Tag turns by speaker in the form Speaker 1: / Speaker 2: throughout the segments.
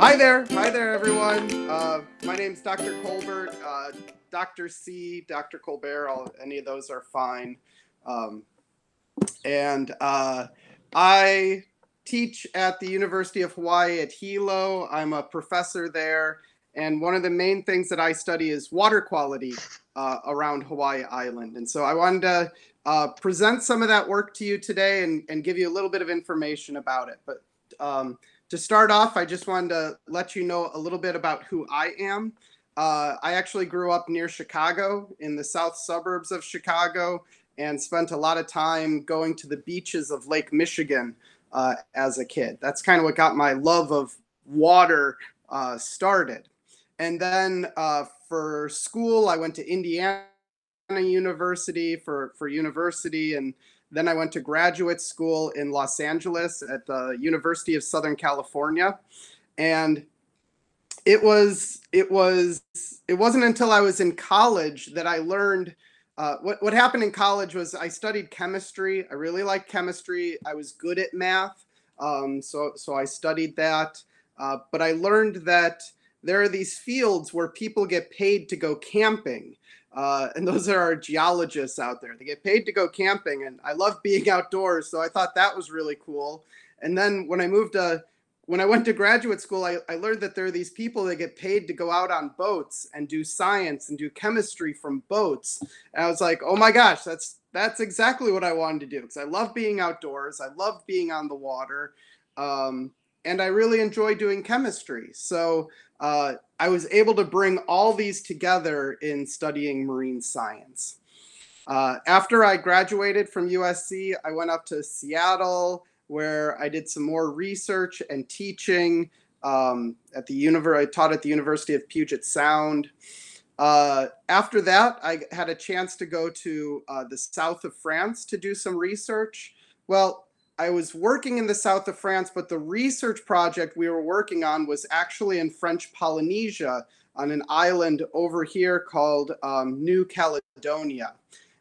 Speaker 1: Hi there, everyone. My name's Dr. Colbert, Dr. C, Dr. Colbert, any of those are fine. I teach at the University of Hawaiʻi at Hilo. I'm a professor there, and one of the main things that I study is water quality around Hawaii Island. And so I wanted to present some of that work to you today and give you a little bit of information about it. But to start off, I just wanted to let you know a little bit about who I am. I actually grew up near Chicago, in the south suburbs of Chicago, and spent a lot of time going to the beaches of Lake Michigan as a kid. That's kind of what got my love of water started. And then for school, I went to Indiana University for university, and then I went to graduate school in Los Angeles at the University of Southern California. And it wasn't until I was in college that I learned what happened in college was I studied chemistry. I really liked chemistry. I was good at math. So I studied that. But I learned that there are these fields where people get paid to go camping. And those are our geologists out there. They get paid to go camping, and I love being outdoors, so I thought that was really cool. And then when I went to graduate school, I learned that there are these people that get paid to go out on boats and do science and do chemistry from boats. And I was like, oh my gosh, that's exactly what I wanted to do, because I love being outdoors. I love being on the water. And I really enjoy doing chemistry. So I was able to bring all these together in studying marine science. After I graduated from USC, I went up to Seattle, where I did some more research and teaching at I taught at the University of Puget Sound. After that, I had a chance to go to the south of France to do some research. Well, I was working in the south of France, but the research project we were working on was actually in French Polynesia on an island over here called New Caledonia.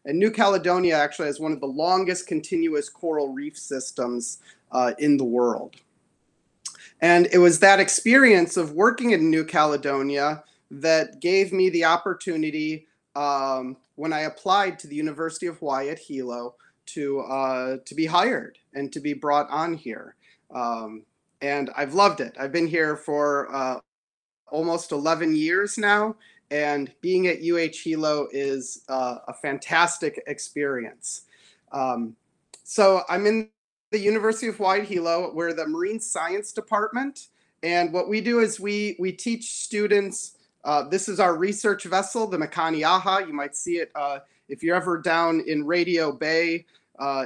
Speaker 1: And New Caledonia actually has one of the longest continuous coral reef systems in the world. And it was that experience of working in New Caledonia that gave me the opportunity when I applied to the University of Hawaiʻi at Hilo to be hired and to be brought on here. And I've loved it. I've been here for almost 11 years now, and being at UH Hilo is a fantastic experience. So I'm in the University of Hawaiʻi Hilo. We're the Marine Science Department, and what we do is we teach students. This is our research vessel, the Makaniaha. You might see it if you're ever down in Radio Bay,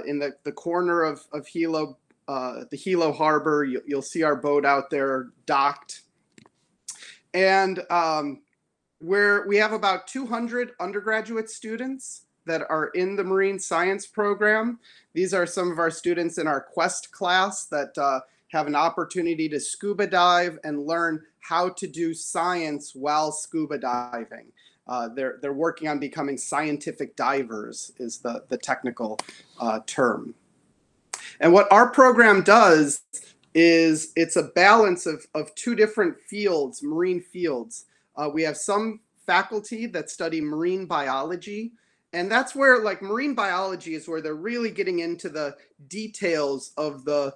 Speaker 1: in the corner of Hilo, the Hilo Harbor. You'll see our boat out there docked. And we have about 200 undergraduate students that are in the marine science program. These are some of our students in our Quest class that have an opportunity to scuba dive and learn how to do science while scuba diving. They're working on becoming scientific divers is the technical term. And what our program does is it's a balance of two different fields, marine fields. We have some faculty that study marine biology, and that's where, like, marine biology is where they're really getting into the details of the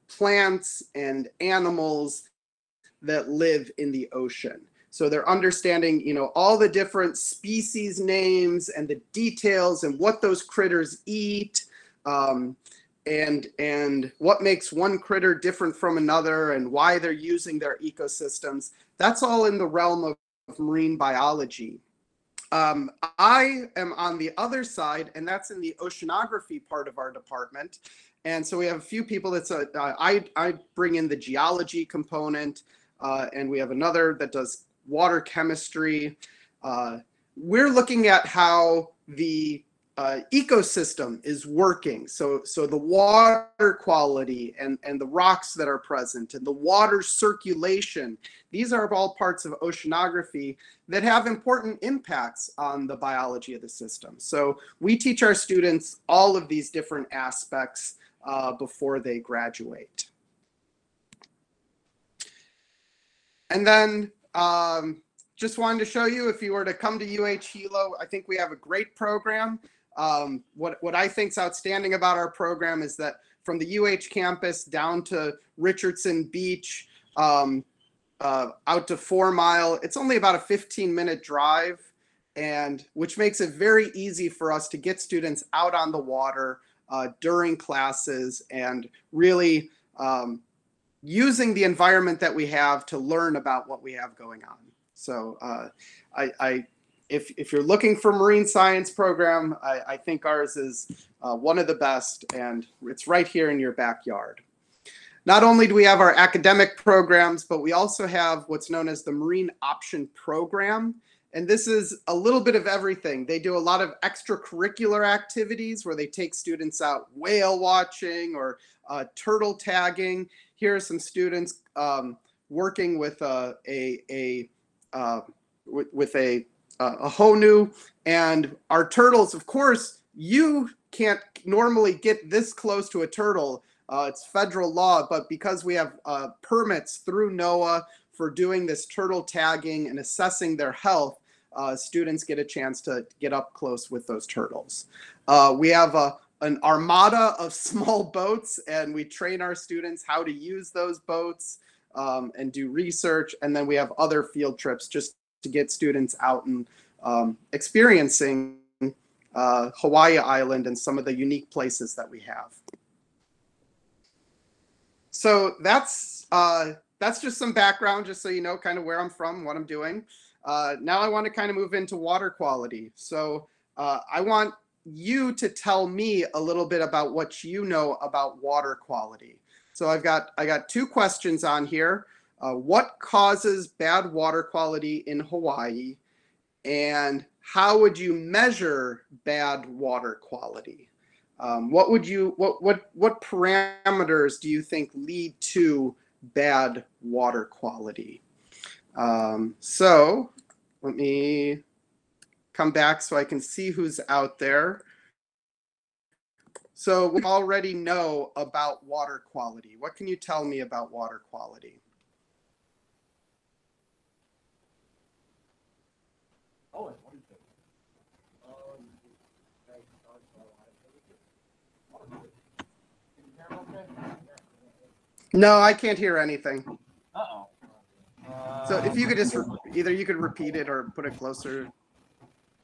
Speaker 1: plants and animals that live in the ocean. So they're understanding, all the different species names and the details and what those critters eat, and what makes one critter different from another and why they're using their ecosystems. That's all in the realm of marine biology. I am on the other side, and that's in the oceanography part of our department. And so we have a few people I bring in the geology component, and we have another that does water chemistry. We're looking at how the ecosystem is working. So the water quality and the rocks that are present and the water circulation, these are all parts of oceanography that have important impacts on the biology of the system. So we teach our students all of these different aspects before they graduate. And then just wanted to show you, if you were to come to Hilo, I think we have a great program. What I think is outstanding about our program is that from the campus down to Richardson Beach, out to 4 Mile, it's only about a 15-minute drive, and which makes it very easy for us to get students out on the water during classes and really using the environment that we have to learn about what we have going on. So if you're looking for marine science program, I think ours is one of the best, and it's right here in your backyard. Not only do we have our academic programs, but we also have what's known as the Marine Option Program. And this is a little bit of everything. They do a lot of extracurricular activities where they take students out whale watching or turtle tagging. Here are some students working with a honu, and our turtles. Of course, you can't normally get this close to a turtle. It's federal law, but because we have permits through NOAA for doing this turtle tagging and assessing their health, students get a chance to get up close with those turtles. We have an armada of small boats, and we train our students how to use those boats and do research. And then we have other field trips just to get students out and experiencing Hawaii Island and some of the unique places that we have. So that's just some background, just so you know kind of where I'm from, what I'm doing. Now I want to kind of move into water quality. So I want you to tell me a little bit about what you know about water quality. So I got 2 questions on here. What causes bad water quality in Hawaii, and how would you measure bad water quality? What parameters do you think lead to bad water quality? So let me come back so I can see who's out there. So we already know about water quality. What can you tell me about water quality? No, I can't hear anything.
Speaker 2: Uh-oh.
Speaker 1: So if you could just either you could repeat it or put it closer.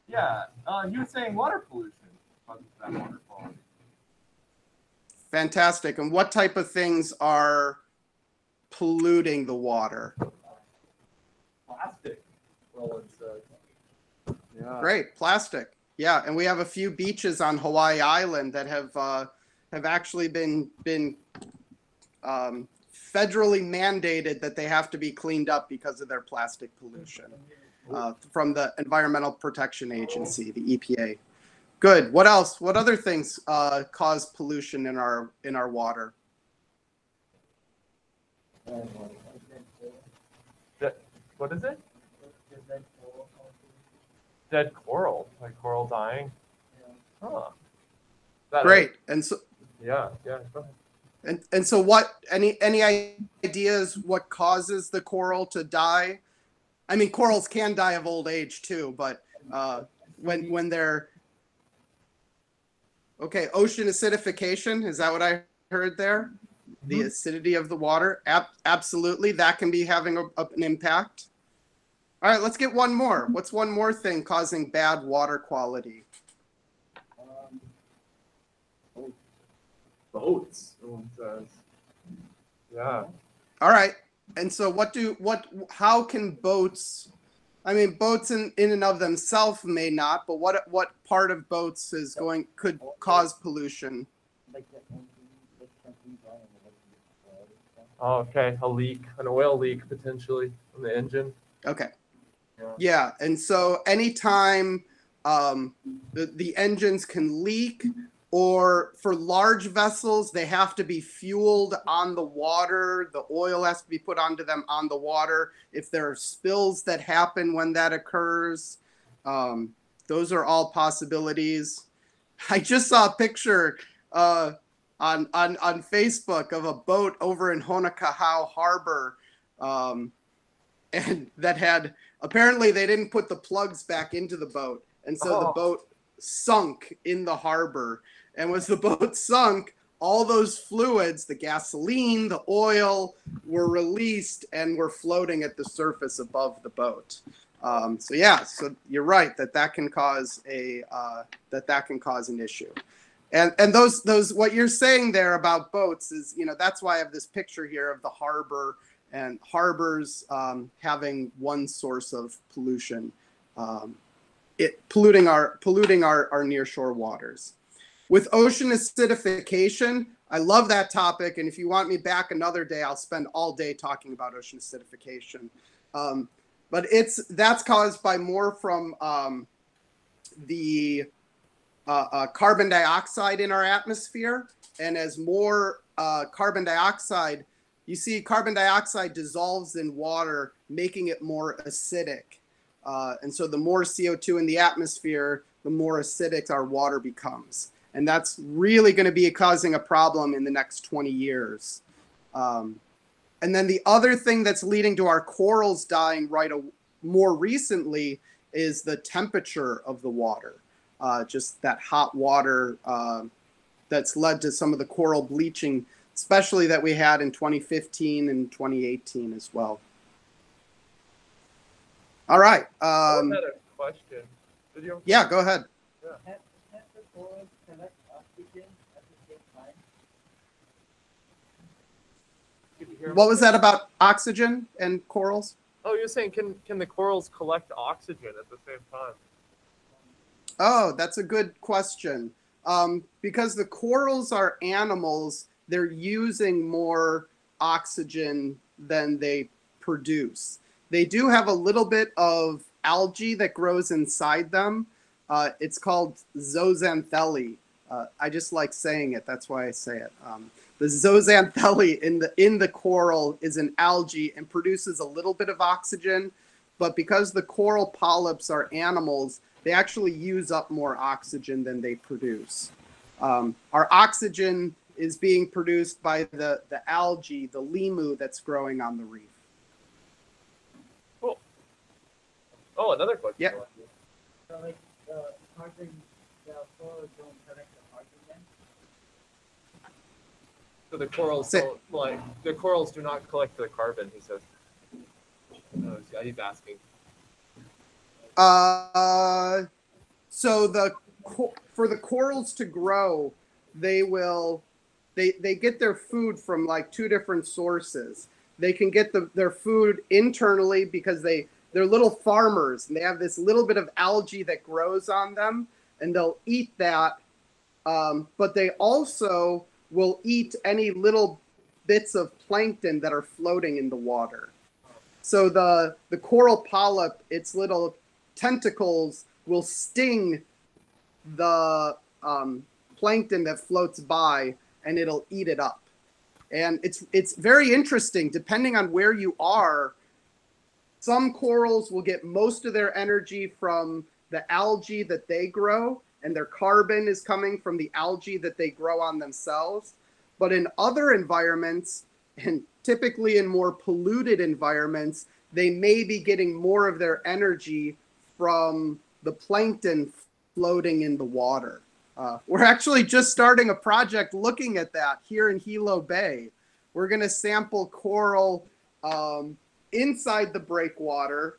Speaker 2: Yeah, you were saying water pollution causes bad water quality.
Speaker 1: Fantastic. And what type of things are polluting the water?
Speaker 2: Plastic. Well, it's yeah.
Speaker 1: Great, plastic. Yeah, and we have a few beaches on Hawaii Island that have actually been federally mandated that they have to be cleaned up because of their plastic pollution from the Environmental Protection Agency, the EPA. Good. What else? What other things cause pollution in our water?
Speaker 2: What is it? Dead coral, like coral dying. Huh.
Speaker 1: Great. And so
Speaker 2: yeah. Go ahead.
Speaker 1: And so what? Any ideas what causes the coral to die? I mean, corals can die of old age too, but when they're okay, ocean acidification, is that what I heard there? The acidity of the water, absolutely, that can be having an impact. All right, let's get one more. What's one more thing causing bad water quality?
Speaker 2: Boats. Someone says. Yeah.
Speaker 1: All right, and so how can boats? I mean, boats in and of themselves may not, but what part of boats could cause pollution?
Speaker 2: Oh, okay, a leak, an oil leak potentially from the engine.
Speaker 1: Okay. Yeah, and so anytime the engines can leak, or for large vessels, they have to be fueled on the water. The oil has to be put onto them on the water. If there are spills that happen when that occurs, those are all possibilities. I just saw a picture on Facebook of a boat over in Honokahau Harbor and that had, apparently they didn't put the plugs back into the boat. And so the boat sunk in the harbor. And as the boat sunk, all those fluids, the gasoline, the oil, were released and were floating at the surface above the boat. So yeah, so you're right that can cause an issue. And those what you're saying there about boats is, that's why I have this picture here of the harbor and harbors having one source of pollution, polluting our nearshore waters. With ocean acidification, I love that topic, and if you want me back another day, I'll spend all day talking about ocean acidification. But that's caused by more from the carbon dioxide in our atmosphere, and as more carbon dioxide, you see carbon dioxide dissolves in water, making it more acidic. And so the more CO2 in the atmosphere, the more acidic our water becomes. And that's really going to be causing a problem in the next 20 years. And then the other thing that's leading to our corals dying more recently is the temperature of the water. Just that hot water that's led to some of the coral bleaching, especially that we had in 2015 and 2018 as well. All right.
Speaker 2: I had a question.
Speaker 1: Yeah, go ahead.
Speaker 2: Yeah.
Speaker 3: Can the corals collect oxygen at the same time?
Speaker 2: Could you hear me?
Speaker 1: What was that about oxygen and corals?
Speaker 2: Oh, you're saying can the corals collect oxygen at the same time?
Speaker 1: Oh, that's a good question. Because the corals are animals, they're using more oxygen than they produce. They do have a little bit of algae that grows inside them. It's called zooxanthellae. I just like saying it. That's why I say it. The zooxanthellae in the coral is an algae and produces a little bit of oxygen. But because the coral polyps are animals, they actually use up more oxygen than they produce. Our oxygen is being produced by the algae, the limu that's growing on the reef.
Speaker 2: Cool. Oh, another question.
Speaker 1: Yeah.
Speaker 3: So like carbon, the corals don't collect the carbon then?
Speaker 2: So the corals the corals do not collect the carbon, he says. He's asking.
Speaker 1: So for the corals to grow, they get their food from like two different sources. They can get their food internally because they're little farmers and they have this little bit of algae that grows on them, and they'll eat that. But they also will eat any little bits of plankton that are floating in the water. So the coral polyp, its little tentacles will sting the plankton that floats by, and it'll eat it up. And it's very interesting, depending on where you are. Some corals will get most of their energy from the algae that they grow, and their carbon is coming from the algae that they grow on themselves. But in other environments, and typically in more polluted environments, they may be getting more of their energy from the plankton floating in the water. We're actually just starting a project looking at that here in Hilo Bay. We're going to sample coral inside the breakwater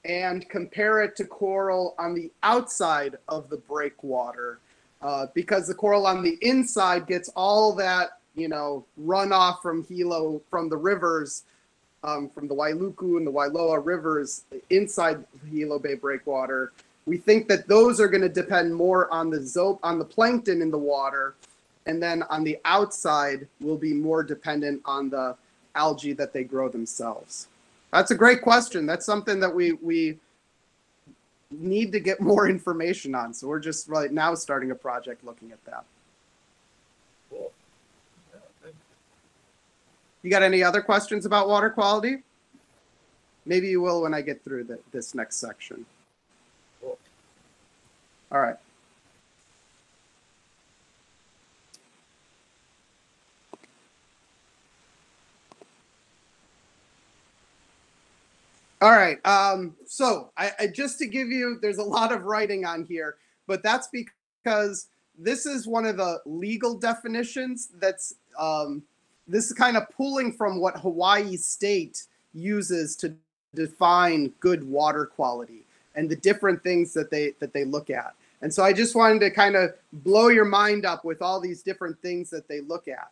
Speaker 1: and compare it to coral on the outside of the breakwater, because the coral on the inside gets all that runoff from Hilo, from the rivers, from the Wailuku and the Wailoa rivers inside the Hilo Bay breakwater. We think that those are going to depend more on the plankton in the water, and then on the outside will be more dependent on the algae that they grow themselves. That's a great question. That's something that we need to get more information on. So we're just right now starting a project looking at that.
Speaker 2: Cool.
Speaker 1: You got any other questions about water quality? Maybe you will when I get through this next section.
Speaker 2: Cool.
Speaker 1: All right. All right. So I just to give you, there's a lot of writing on here, but that's because this is one of the legal definitions that's this is kind of pulling from what Hawaii state uses to define good water quality and the different things that they look at. And so I just wanted to kind of blow your mind up with all these different things that they look at.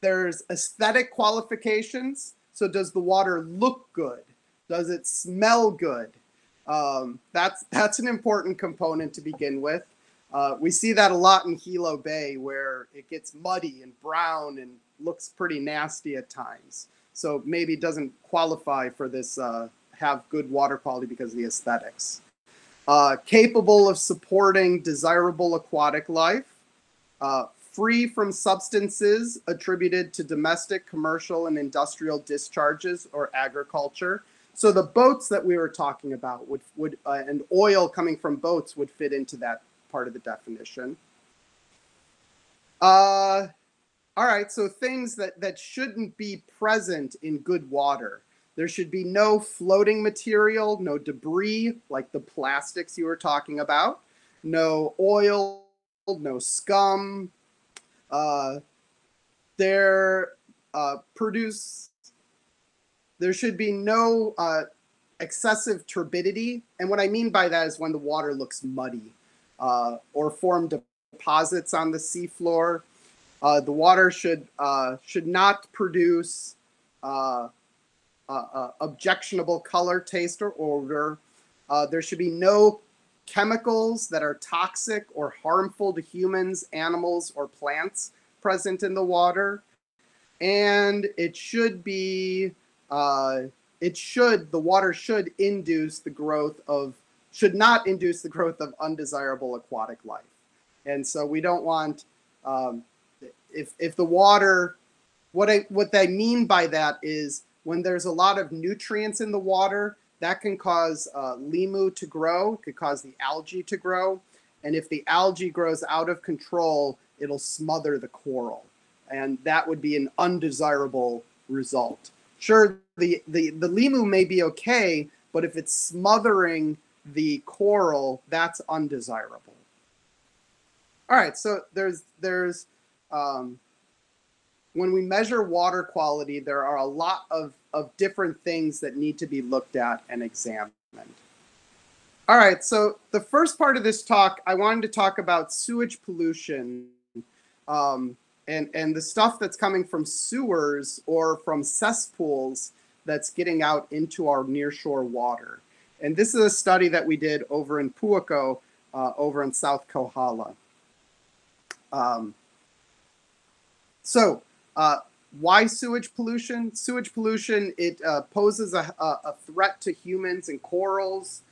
Speaker 1: There's aesthetic qualifications. So does the water look good? Does it smell good? That's an important component to begin with. We see that a lot in Hilo Bay where it gets muddy and brown and looks pretty nasty at times. So maybe it doesn't qualify for this have good water quality because of the aesthetics. Capable of supporting desirable aquatic life. Free from substances attributed to domestic, commercial, and industrial discharges or agriculture. So the boats that we were talking about would and oil coming from boats would fit into that part of the definition. All right, so things that shouldn't be present in good water. There should be no floating material, no debris like the plastics you were talking about, no oil, no scum. There should be no excessive turbidity. And what I mean by that is when the water looks muddy or form deposits on the seafloor. The water should not produce objectionable color, taste, or odor. There should be no chemicals that are toxic or harmful to humans, animals, or plants present in the water. And it should be, the water should not induce the growth of undesirable aquatic life. And so we don't want, if the water, what I mean by that is when there's a lot of nutrients in the water, that can cause limu to grow, could cause the algae to grow. And if the algae grows out of control, it'll smother the coral. And that would be an undesirable result. Sure, the limu may be okay, but if it's smothering the coral, that's undesirable. All right, so there's when we measure water quality, there are a lot of different things that need to be looked at and examined. All right, so the first part of this talk, I wanted to talk about sewage pollution and the stuff that's coming from sewers or from cesspools that's getting out into our nearshore water. And this is a study that we did over in Puako, over in South Kohala. Why sewage pollution? Sewage pollution, it poses a threat to humans and corals.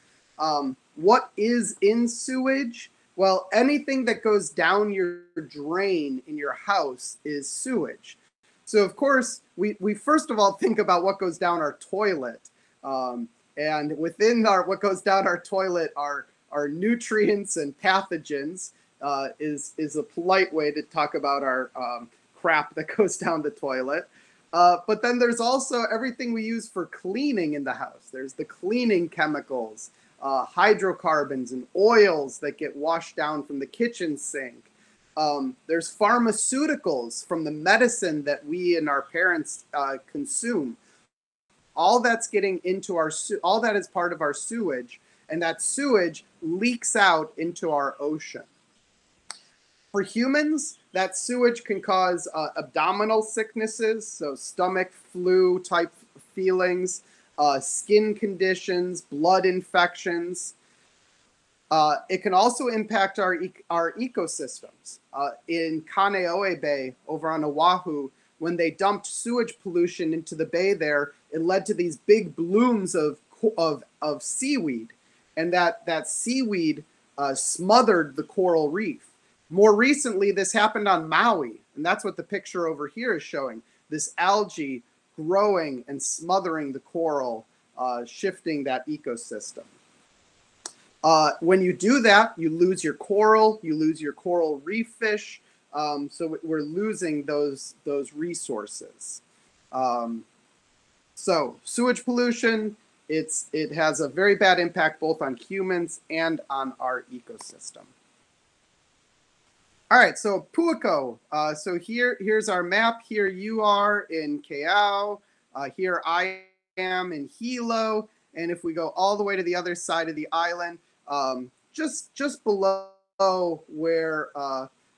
Speaker 1: What is in sewage? Well, anything that goes down your drain in your house is sewage. So of course, we first of all think about what goes down our toilet. And within what goes down our toilet are nutrients and pathogens, is a polite way to talk about our crap that goes down the toilet. But then there's also everything we use for cleaning in the house. There's the cleaning chemicals, hydrocarbons and oils that get washed down from the kitchen sink. There's pharmaceuticals from the medicine that we and our parents consume. All that's getting into all that is part of our sewage, and that sewage leaks out into our ocean. For humans, that sewage can cause abdominal sicknesses, so stomach flu type feelings, skin conditions, blood infections. It can also impact our ecosystems. In Kaneohe Bay over on Oahu, when they dumped sewage pollution into the bay there, it led to these big blooms of seaweed, and that seaweed smothered the coral reef. More recently, this happened on Maui, and that's what the picture over here is showing. This algae growing and smothering the coral, shifting that ecosystem. When you do that, you lose your coral, you lose your coral reef fish, so we're losing those resources. So sewage pollution, it has a very bad impact both on humans and on our ecosystem. All right, so Puako. So here's our map. Here you are in Keau. Here I am in Hilo. And if we go all the way to the other side of the island, just below where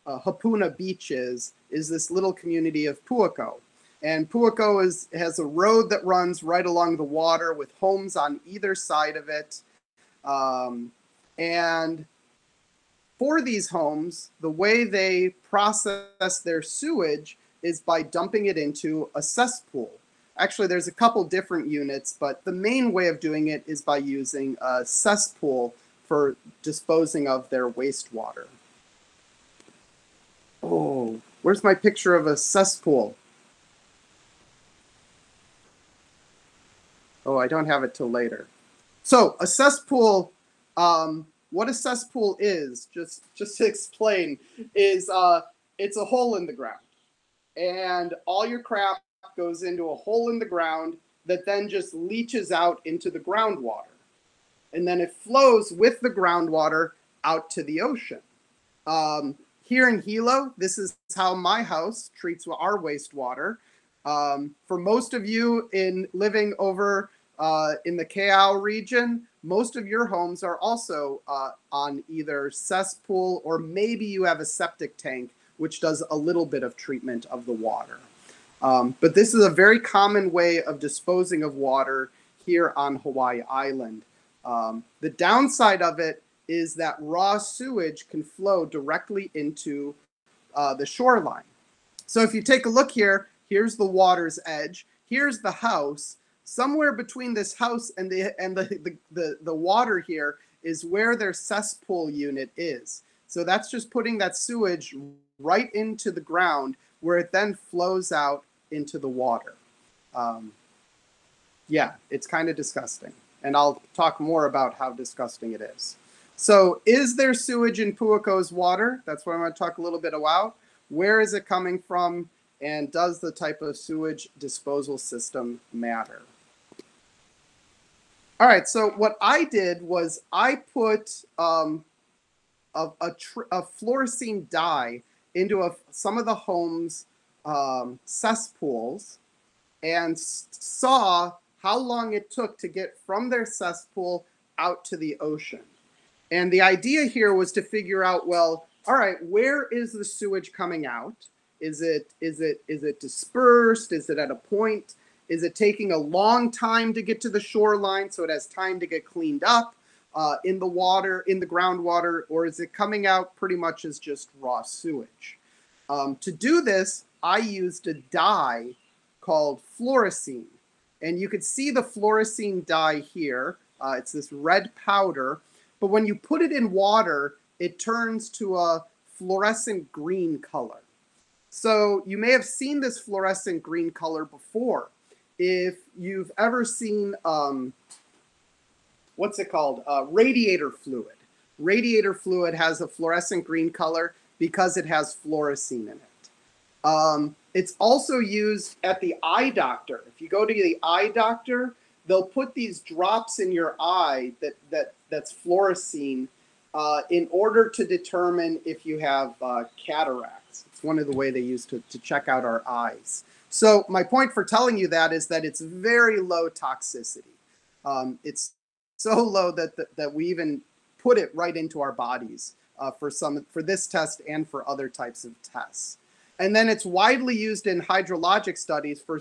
Speaker 1: Hapuna Beach is this little community of Puako. And Puako has a road that runs right along the water with homes on either side of it. And for these homes, the way they process their sewage is by dumping it into a cesspool. Actually, there's a couple different units, but the main way of doing it is by using a cesspool for disposing of their wastewater. Oh, where's my picture of a cesspool? Oh, I don't have it till later. So a cesspool, what a cesspool is, just to explain, is it's a hole in the ground. And all your crap goes into a hole in the ground that then just leaches out into the groundwater. And then it flows with the groundwater out to the ocean. Here in Hilo, this is how my house treats our wastewater. For most of you living over in the Keau region, most of your homes are also on either cesspool or maybe you have a septic tank, which does a little bit of treatment of the water. But this is a very common way of disposing of water here on Hawaii Island. The downside of it is that raw sewage can flow directly into the shoreline. So if you take a look here, here's the water's edge, here's the house. Somewhere between this house and the water here is where their cesspool unit is. So that's just putting that sewage right into the ground where it then flows out into the water. Yeah, it's kind of disgusting. And I'll talk more about how disgusting it is. So is there sewage in Puako's water? That's what I'm going to talk a little bit about. Where is it coming from? And does the type of sewage disposal system matter? All right, so what I did was I put a fluorescein dye into some of the homes' cesspools and saw how long it took to get from their cesspool out to the ocean. And the idea here was to figure out, well, all right, where is the sewage coming out? Is it dispersed? Is it at a point? Is it taking a long time to get to the shoreline so it has time to get cleaned up in the water, in the groundwater, or is it coming out pretty much as just raw sewage? To do this, I used a dye called fluorescein. And you could see the fluorescein dye here. It's this red powder. But when you put it in water, it turns to a fluorescent green color. So you may have seen this fluorescent green color before. If you've ever seen, what's it called? Radiator fluid. Radiator fluid has a fluorescent green color because it has fluorescein in it. It's also used at the eye doctor. If you go to the eye doctor, they'll put these drops in your eye that's fluorescein in order to determine if you have cataracts. It's one of the ways they use to check out our eyes. So my point for telling you that is that it's very low toxicity. It's so low that we even put it right into our bodies for this test and for other types of tests. And then it's widely used in hydrologic studies for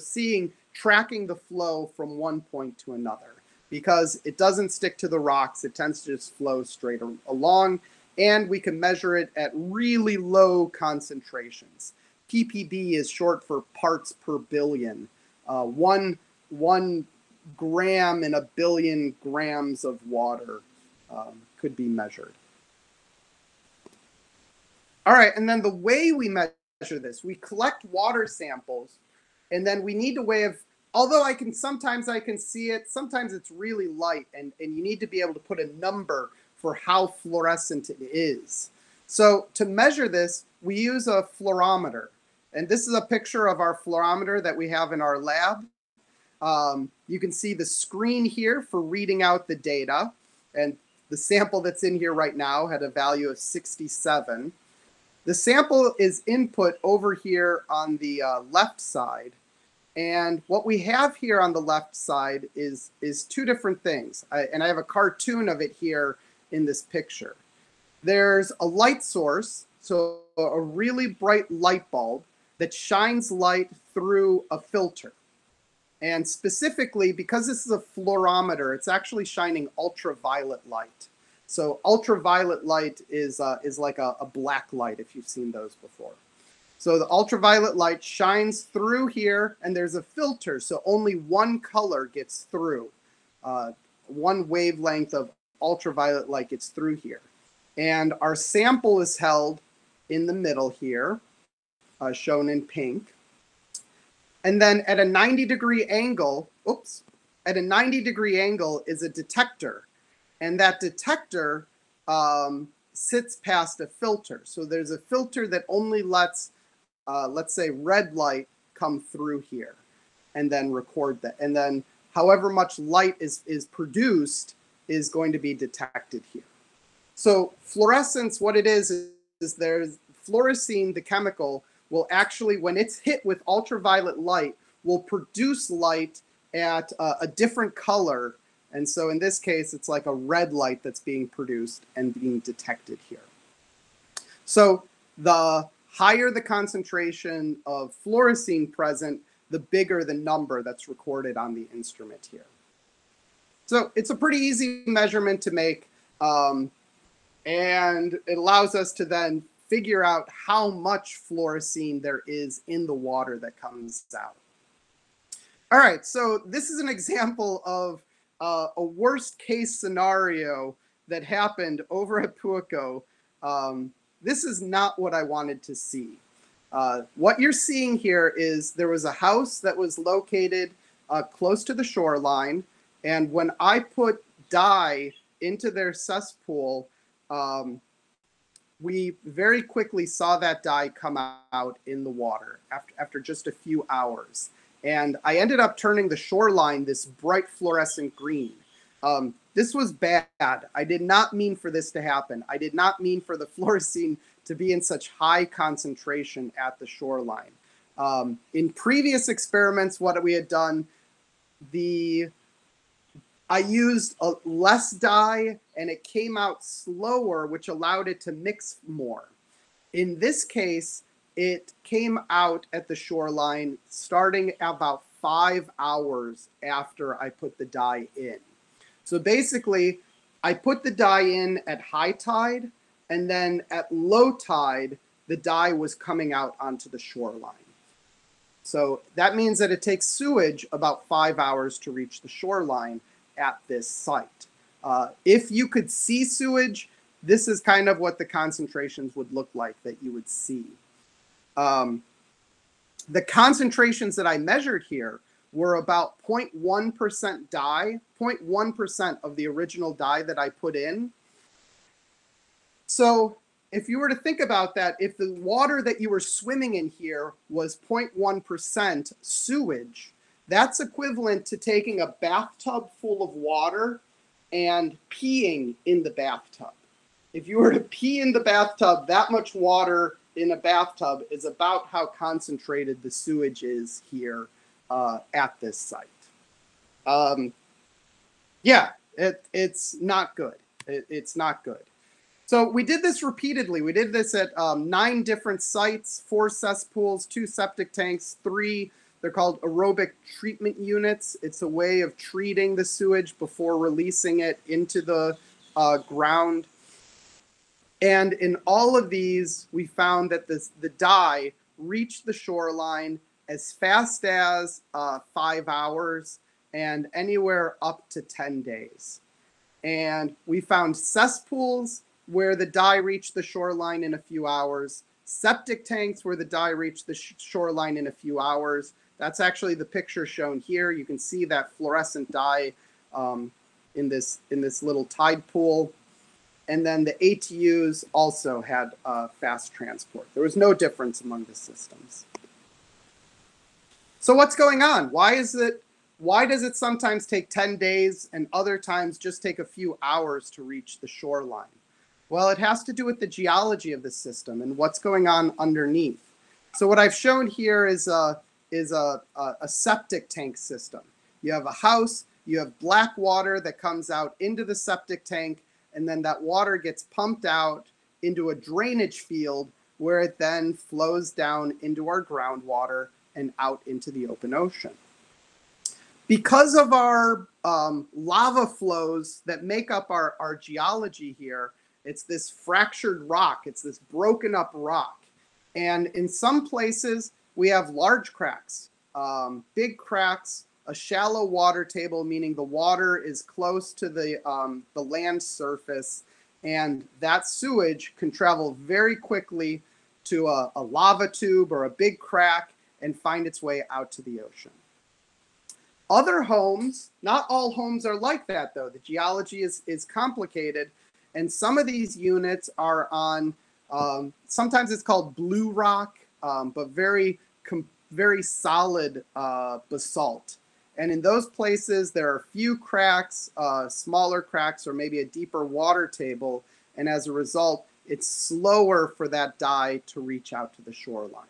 Speaker 1: tracking the flow from one point to another, because it doesn't stick to the rocks. It tends to just flow straight along, and we can measure it at really low concentrations. ppb is short for parts per billion. One gram in a billion grams of water could be measured. All right, and then the way we measure this, we collect water samples, and then we need a way of, although sometimes I can see it, sometimes it's really light, and you need to be able to put a number for how fluorescent it is. So to measure this, we use a fluorometer. And this is a picture of our fluorometer that we have in our lab. You can see the screen here for reading out the data. And the sample that's in here right now had a value of 67. The sample is input over here on the left side. And what we have here on the left side is two different things. And I have a cartoon of it here in this picture. There's a light source, so a really bright light bulb that shines light through a filter. And specifically, because this is a fluorometer, it's actually shining ultraviolet light. So ultraviolet light is like a black light, if you've seen those before. So the ultraviolet light shines through here, and there's a filter, so only one color gets through. One wavelength of ultraviolet light gets through here. And our sample is held in the middle here, shown in pink. And then at a 90-degree angle, at a 90-degree angle is a detector. And that detector sits past a filter. So there's a filter that only lets, let's say, red light come through here and then record that. And then however much light is produced is going to be detected here. So fluorescence, what it is there's fluorescein, the chemical, will actually, when it's hit with ultraviolet light, will produce light at a different color. And so in this case, it's like a red light that's being produced and being detected here. So the higher the concentration of fluorescein present, the bigger the number that's recorded on the instrument here. So it's a pretty easy measurement to make. And it allows us to then figure out how much fluorescein there is in the water that comes out. All right, so this is an example of a worst case scenario that happened over at Puako. This is not what I wanted to see. What you're seeing here is there was a house that was located close to the shoreline, and when I put dye into their cesspool, we very quickly saw that dye come out in the water after just a few hours. And I ended up turning the shoreline this bright fluorescent green. This was bad. I did not mean for this to happen. I did not mean for the fluorescein to be in such high concentration at the shoreline. In previous experiments, what we had done, I used less dye and it came out slower, which allowed it to mix more. In this case, it came out at the shoreline starting about 5 hours after I put the dye in. So basically, I put the dye in at high tide, and then at low tide, the dye was coming out onto the shoreline. So that means that it takes sewage about 5 hours to reach the shoreline at this site. If you could see sewage, this is kind of what the concentrations would look like that you would see. The concentrations that I measured here were about 0.1% dye, 0.1% of the original dye that I put in. So if you were to think about that, if the water that you were swimming in here was 0.1% sewage, that's equivalent to taking a bathtub full of water and peeing in the bathtub. If you were to pee in the bathtub, that much water in a bathtub is about how concentrated the sewage is here at this site. Yeah, it's not good. It's not good. So we did this repeatedly. We did this at 9 different sites, 4 cesspools, 2 septic tanks, 3, they're called aerobic treatment units. It's a way of treating the sewage before releasing it into the ground. And in all of these, we found that the dye reached the shoreline as fast as 5 hours and anywhere up to 10 days. And we found cesspools where the dye reached the shoreline in a few hours, septic tanks where the dye reached the shoreline in a few hours. That's actually the picture shown here. You can see that fluorescent dye in this little tide pool. And then the ATUs also had fast transport. There was no difference among the systems. So what's going on? Why is why does it sometimes take 10 days and other times just take a few hours to reach the shoreline? Well, it has to do with the geology of the system and what's going on underneath. So what I've shown here is a septic tank system. You have a house, you have black water that comes out into the septic tank, and then that water gets pumped out into a drainage field where it then flows down into our groundwater and out into the open ocean. Because of our lava flows that make up our geology here, it's this fractured rock, it's this broken up rock. And in some places, we have large cracks, big cracks, a shallow water table, meaning the water is close to the land surface, and that sewage can travel very quickly to a lava tube or a big crack and find its way out to the ocean. Other homes, not all homes are like that though. The geology is complicated, and some of these units are on, sometimes it's called blue rock, but very solid basalt. And in those places, there are few cracks, smaller cracks, or maybe a deeper water table. And as a result, it's slower for that dye to reach out to the shoreline.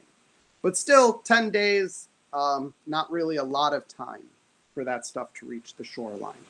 Speaker 1: But still, 10 days, not really a lot of time for that stuff to reach the shoreline.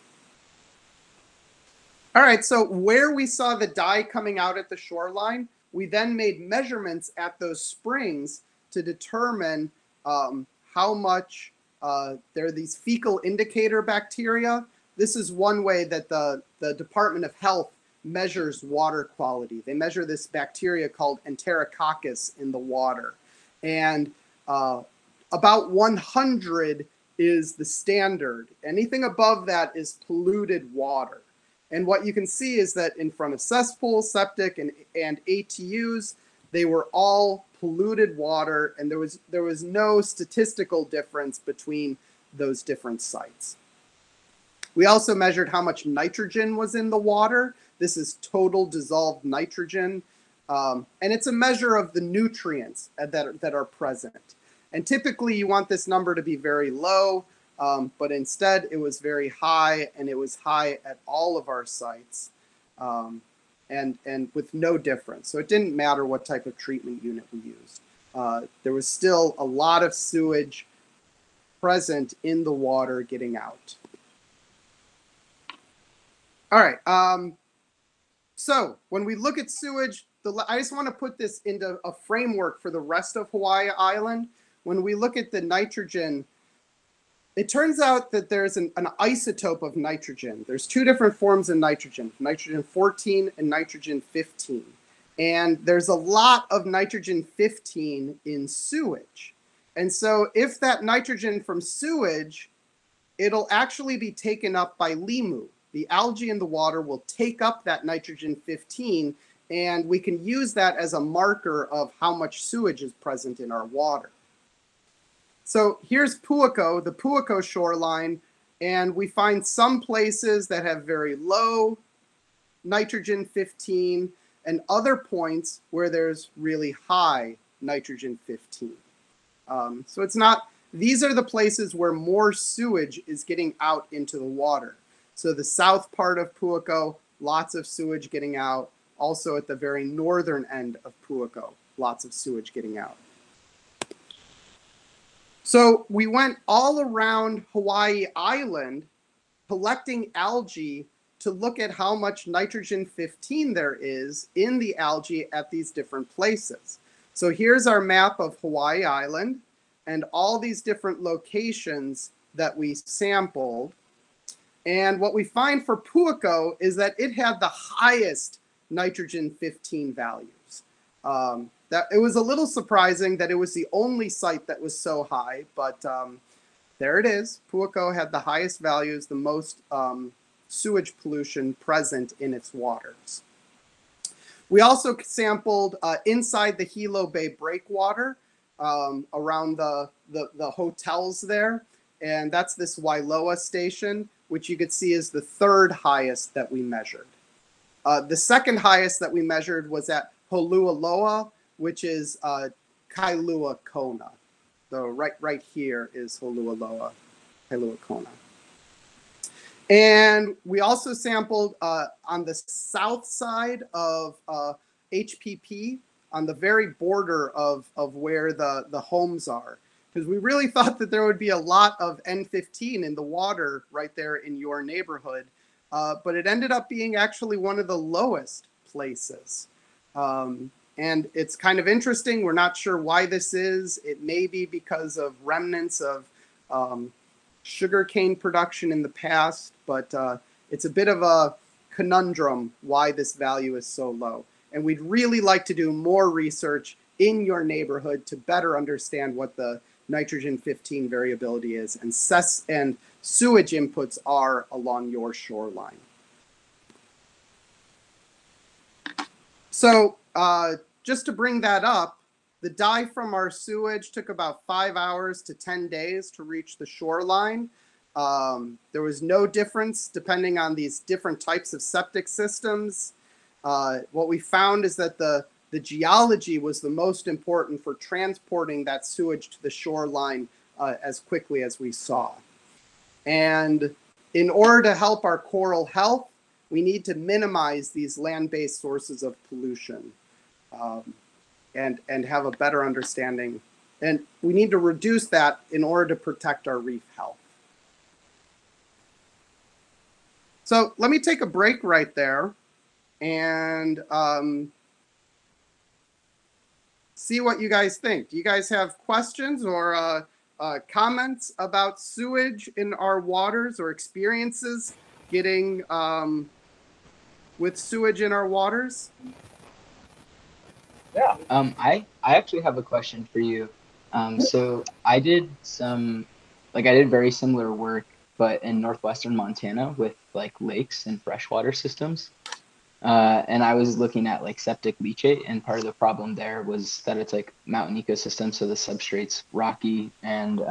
Speaker 1: All right, so where we saw the dye coming out at the shoreline, we then made measurements at those springs to determine how much there are these fecal indicator bacteria. This is one way that the Department of Health measures water quality. They measure this bacteria called Enterococcus in the water. And about 100 is the standard. Anything above that is polluted water. And what you can see is that in front of cesspools, septic, and ATUs, they were all polluted water, and there was no statistical difference between those different sites. We also measured how much nitrogen was in the water. This is total dissolved nitrogen, and it's a measure of the nutrients that are present. And typically you want this number to be very low, but instead it was very high, and it was high at all of our sites. And with no difference. So it didn't matter what type of treatment unit we used. There was still a lot of sewage present in the water getting out. All right, so when we look at sewage, I just want to put this into a framework for the rest of Hawaii Island. When we look at the nitrogen, it turns out that there's an isotope of nitrogen. There's two different forms of nitrogen, nitrogen 14 and nitrogen 15. And there's a lot of nitrogen 15 in sewage. And so if that nitrogen from sewage, it'll actually be taken up by limu. The algae in the water will take up that nitrogen 15, and we can use that as a marker of how much sewage is present in our water. So here's Puako, the Puako shoreline, and we find some places that have very low nitrogen 15 and other points where there's really high nitrogen 15. So it's not, these are the places where more sewage is getting out into the water. So the south part of Puako, lots of sewage getting out. Also at the very northern end of Puako, lots of sewage getting out. So we went all around Hawaii Island collecting algae to look at how much nitrogen 15 there is in the algae at these different places. So here's our map of Hawaii Island and all these different locations that we sampled. And what we find for Puako is that it had the highest nitrogen 15 values. That it was a little surprising that it was the only site that was so high, but there it is. Puako had the highest values, the most sewage pollution present in its waters. We also sampled inside the Hilo Bay breakwater around the hotels there, and that's this Wailoa station, which you could see is the third highest that we measured. The second highest that we measured was at Holualoa, which is Kailua Kona. So right here is Holualoa. Hilo. And we also sampled on the south side of HPP, on the very border of where the homes are, because we really thought that there would be a lot of N15 in the water right there in your neighborhood, but it ended up being actually one of the lowest places. And it's kind of interesting. We're not sure why this is. It may be because of remnants of sugarcane production in the past, but it's a bit of a conundrum why this value is so low. And we'd really like to do more research in your neighborhood to better understand what the nitrogen 15 variability is and sewage inputs are along your shoreline. So just to bring that up, the dye from our sewage took about 5 hours to 10 days to reach the shoreline. There was no difference depending on these different types of septic systems. What we found is that the geology was the most important for transporting that sewage to the shoreline as quickly as we saw. And in order to help our coral health, we need to minimize these land-based sources of pollution and have a better understanding. And we need to reduce that in order to protect our reef health. So let me take a break right there and see what you guys think. Do you guys have questions or comments about sewage in our waters or experiences getting with sewage in our waters?
Speaker 2: Yeah.
Speaker 4: I actually have a question for you. So I did I did very similar work, but in northwestern Montana with like lakes and freshwater systems. And I was looking at like septic leachate, and part of the problem there was that it's like mountain ecosystem, so the substrate's rocky, and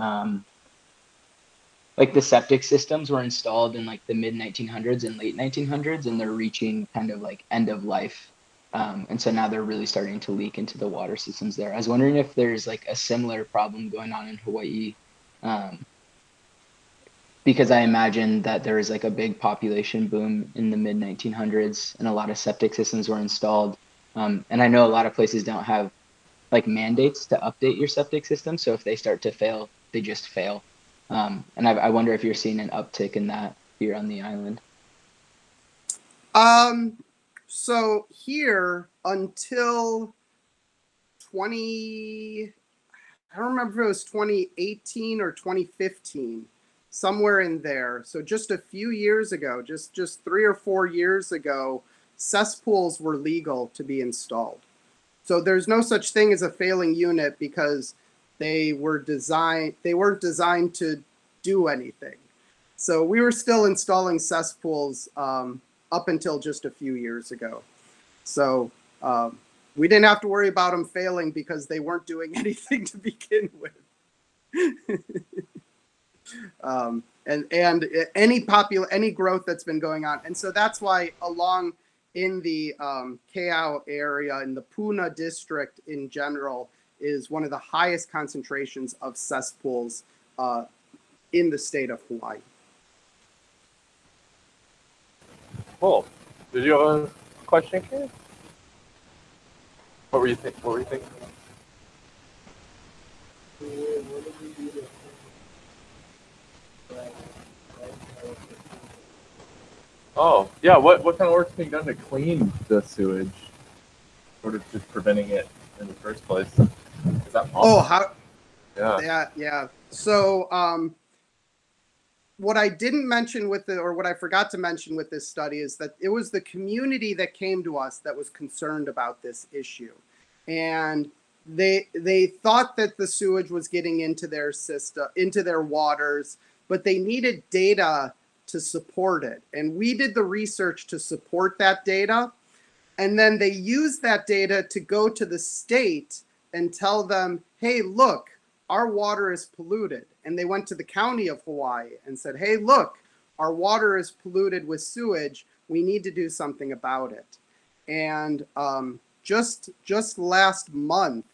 Speaker 4: like the septic systems were installed in like the mid 1900s and late 1900s, and they're reaching kind of like end of life. And so now they're really starting to leak into the water systems there. I was wondering if there's like a similar problem going on in Hawaii, because I imagine that there was like a big population boom in the mid 1900s and a lot of septic systems were installed. And I know a lot of places don't have like mandates to update your septic system. So if they start to fail, they just fail. And I wonder if you're seeing an uptick in that here on the island.
Speaker 1: So here until I don't remember if it was 2018 or 2015, somewhere in there. So just a few years ago, just 3 or 4 years ago, cesspools were legal to be installed. So there's no such thing as a failing unit because they weren't designed to do anything. So we were still installing cesspools up until just a few years ago. So we didn't have to worry about them failing because they weren't doing anything to begin with. And any growth that's been going on. And so that's why along in the Keau area, in the Puna district in general, is one of the highest concentrations of cesspools in the state of Hawaii.
Speaker 2: Cool. Did you have a question, Kate? What were you thinking? Oh, yeah. What kind of work's being done to clean the sewage, sort of just preventing it in the first place? Is that possible?
Speaker 1: Yeah. So what I didn't mention what I forgot to mention with this study is that it was the community that came to us that was concerned about this issue, and they thought that the sewage was getting into their system, into their waters, but they needed data to support it. And we did the research to support that data. And then they used that data to go to the state and tell them, hey, look, our water is polluted. And they went to the county of Hawaii and said, hey, look, our water is polluted with sewage. We need to do something about it. And just last month,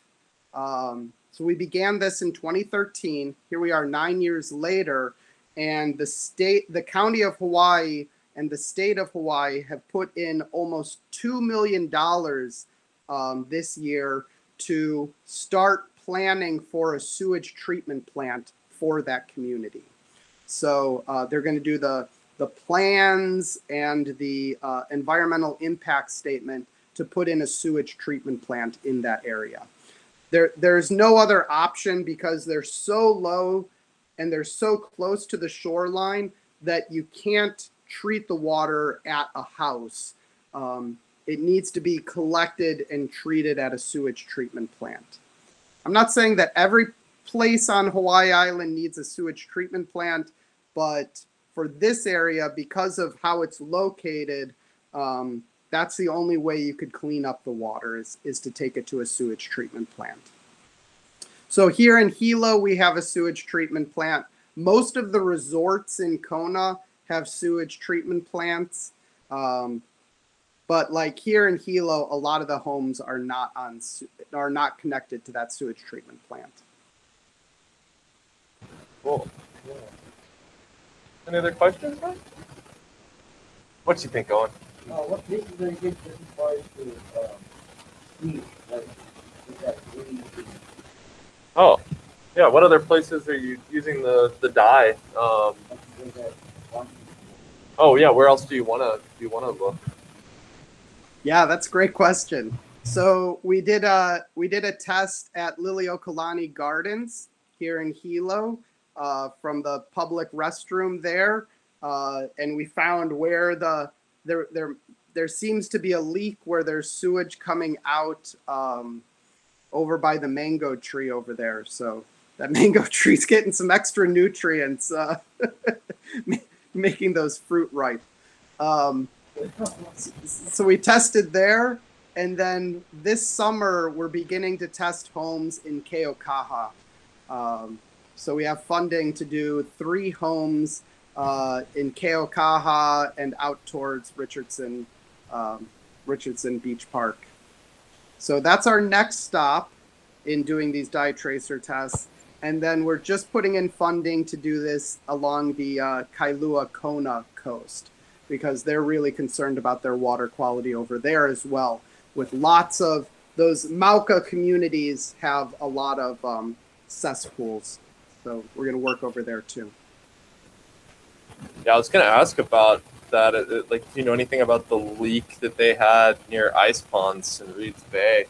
Speaker 1: so we began this in 2013. Here we are 9 years later. and the county of Hawaii and the state of Hawaii have put in almost $2 million this year to start planning for a sewage treatment plant for that community. So they're going to do the plans and the environmental impact statement to put in a sewage treatment plant in that area. There's no other option because they're so low and they're so close to the shoreline that you can't treat the water at a house. It needs to be collected and treated at a sewage treatment plant. I'm not saying that every place on Hawaii Island needs a sewage treatment plant, but for this area, because of how it's located, that's the only way you could clean up the water is to take it to a sewage treatment plant. So here in Hilo, we have a sewage treatment plant. Most of the resorts in Kona have sewage treatment plants. But like here in Hilo, a lot of the homes are not connected to that sewage treatment plant.
Speaker 2: Cool. Yeah. Any other questions, man? What you think, Owen?
Speaker 3: What places are you getting as far as to ski? Like, is that really?
Speaker 2: Oh, yeah. What other places are you using the dye? Oh yeah. Where else do you wanna look?
Speaker 1: Yeah, that's a great question. So we did a test at Liliuokalani Gardens here in Hilo from the public restroom there, and we found where there seems to be a leak where there's sewage coming out over by the mango tree over there. So that mango tree's getting some extra nutrients, making those fruit ripe. So we tested there, and then this summer we're beginning to test homes in Keaukaha. So we have funding to do 3 homes in Keaukaha and out towards Richardson Beach Park. So that's our next stop in doing these dye tracer tests. And then we're just putting in funding to do this along the Kailua Kona coast, because they're really concerned about their water quality over there as well. With lots of those Mauka communities have a lot of cesspools. So we're going to work over there too.
Speaker 2: Yeah, I was going to ask about that. Like, do you know anything about the leak that they had near ice ponds in Reeds Bay?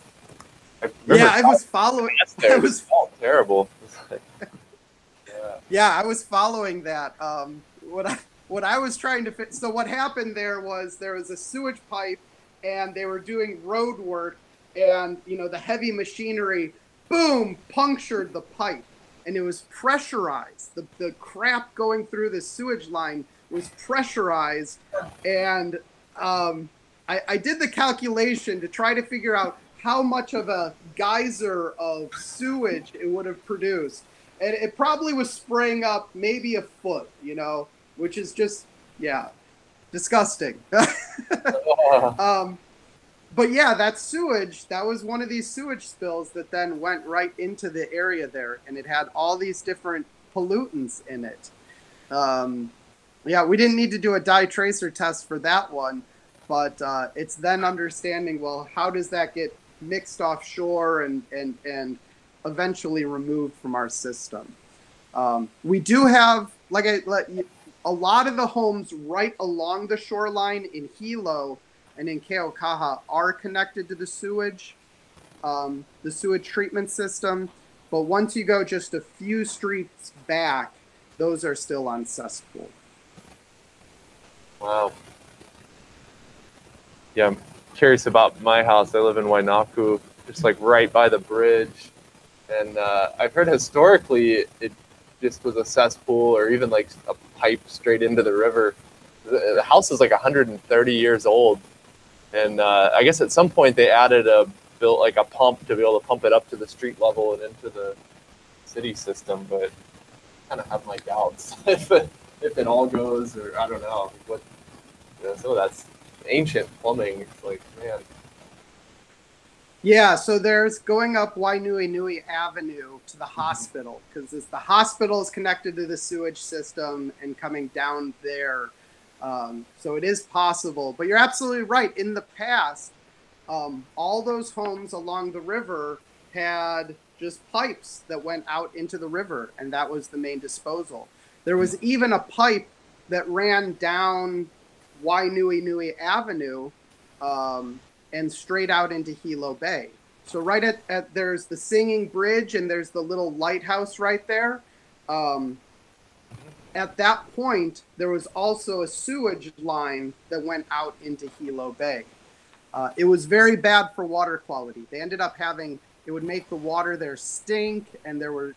Speaker 1: I was following.
Speaker 2: It was terrible.
Speaker 1: Yeah, I was following that. What I was trying to fit. So what happened there was a sewage pipe, and they were doing road work, and the heavy machinery, boom, punctured the pipe, and it was pressurized. The crap going through the sewage line was pressurized, and I did the calculation to try to figure out how much of a geyser of sewage it would have produced, and it probably was spraying up maybe a foot, which is just, disgusting. But yeah, that sewage, that was one of these sewage spills that then went right into the area there, and it had all these different pollutants in it. We didn't need to do a dye tracer test for that one, but it's then understanding, well, how does that get mixed offshore and eventually removed from our system? We do have, a lot of the homes right along the shoreline in Hilo and in Keaukaha are connected to the sewage treatment system. But once you go just a few streets back, those are still on cesspool.
Speaker 2: Wow. Yeah, I'm curious about my house. I live in Wainaku, just like right by the bridge. And I've heard historically it just was a cesspool or even like a pipe straight into the river. The house is like 130 years old. And I guess at some point they built like a pump to be able to pump it up to the street level and into the city system. But I kind of have my doubts if it all goes, or I don't know. Some of that's ancient plumbing. It's like, man.
Speaker 1: Yeah, so there's going up Wainuiʻinui Avenue to the hospital because the hospital is connected to the sewage system and coming down there. So it is possible, but you're absolutely right. In the past, all those homes along the river had just pipes that went out into the river, and that was the main disposal. There was even a pipe that ran down Wainuiʻinui Avenue and straight out into Hilo Bay. So right at there's the Singing Bridge and there's the little lighthouse right there. At that point, there was also a sewage line that went out into Hilo Bay. It was very bad for water quality. They ended up having, it would make the water there stink, and there were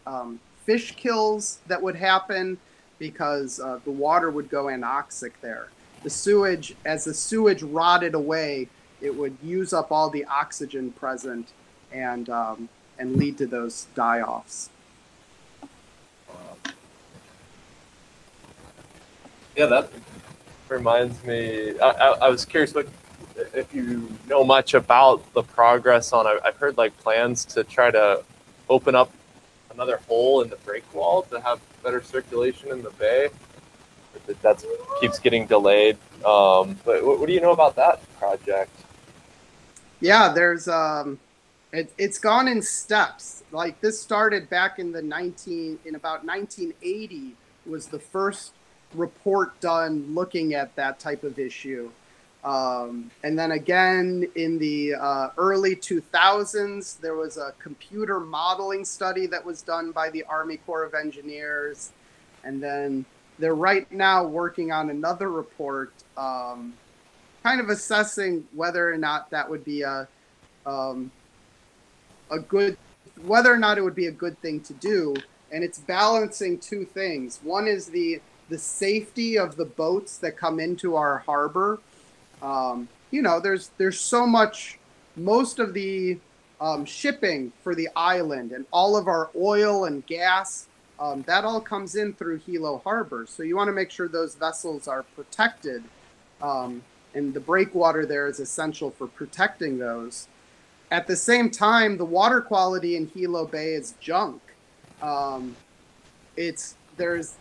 Speaker 1: fish kills that would happen because the water would go anoxic there. The sewage, as the sewage rotted away, it would use up all the oxygen present and lead to those die-offs.
Speaker 2: Yeah, that reminds me. I was curious if you know much about the progress on. I've heard like plans to try to open up another hole in the break wall to have better circulation in the bay. That keeps getting delayed. But what do you know about that project?
Speaker 1: Yeah, there's it's gone in steps. Like this started back in about 1980 was the first report done looking at that type of issue. And then again in the early 2000s, there was a computer modeling study that was done by the Army Corps of Engineers. And then they're right now working on another report kind of assessing whether or not that would be whether or not it would be a good thing to do. And it's balancing two things. One is the safety of the boats that come into our harbor. You know, there's so much, most of the shipping for the island and all of our oil and gas, that all comes in through Hilo Harbor. So you want to make sure those vessels are protected. And the breakwater there is essential for protecting those. At the same time, the water quality in Hilo Bay is junk. There's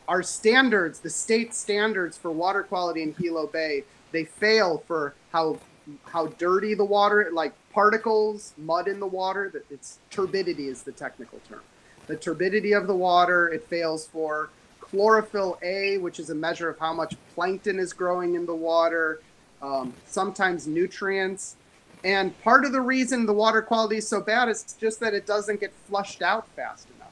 Speaker 1: our standards, the state standards for water quality in Hilo Bay, they fail for how dirty the water, like particles, mud in the water. It's turbidity is the technical term. The turbidity of the water, it fails for chlorophyll A, which is a measure of how much plankton is growing in the water, sometimes nutrients. And part of the reason the water quality is so bad is just that it doesn't get flushed out fast enough.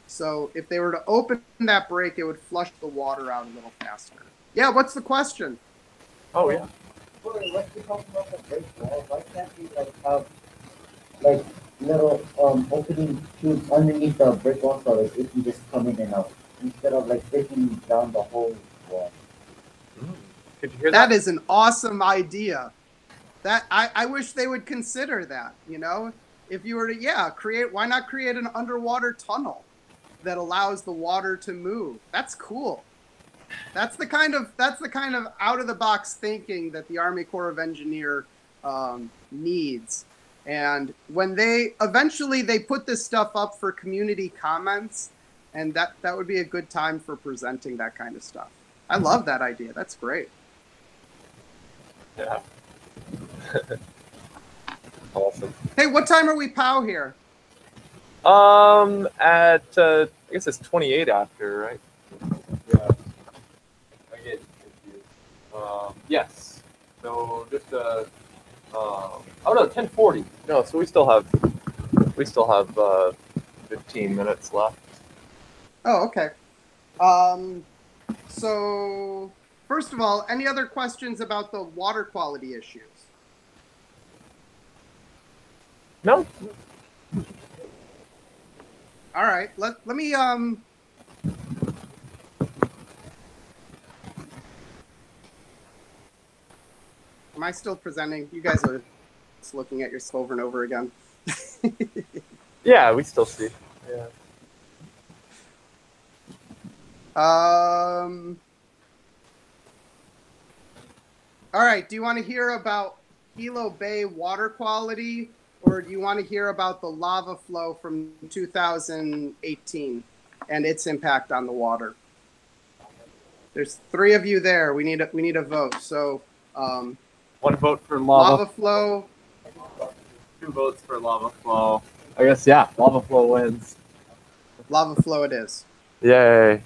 Speaker 1: So if they were to open that break, it would flush the water out a little faster. Yeah, what's the question?
Speaker 2: Oh, yeah.
Speaker 3: Well, let's be talking about the break wall. Why can't we have like little opening tubes underneath the brick wall so like it can just come in and out instead of like breaking down the whole wall?
Speaker 2: Could you hear that?
Speaker 1: That is an awesome idea. That I wish they would consider that, you know? If you were to, why not create an underwater tunnel that allows the water to move? That's cool. That's the kind of out of the box thinking that the Army Corps of Engineer needs. And when they eventually put this stuff up for community comments, and that would be a good time for presenting that kind of stuff. I love that idea. That's great.
Speaker 2: Yeah. Awesome.
Speaker 1: Hey, what time are we POW here?
Speaker 2: At I guess it's 28 after, right? Yeah. I get confused. Yes. So just oh no, 10:40. No, so we still have 15 minutes left.
Speaker 1: Oh, okay. So first of all, any other questions about the water quality issues?
Speaker 2: No.
Speaker 1: All right. Let me Am I still presenting? You guys are just looking at yourself over and over again.
Speaker 2: Yeah, we still see. Yeah.
Speaker 1: All right. Do you want to hear about Hilo Bay water quality, or do you want to hear about the lava flow from 2018 and its impact on the water? There's 3 of you there. We need a vote. So
Speaker 2: 1 vote for lava.
Speaker 1: Lava flow.
Speaker 2: 2 votes for lava flow. I guess, yeah, lava flow wins.
Speaker 1: Lava flow it is.
Speaker 2: Yay.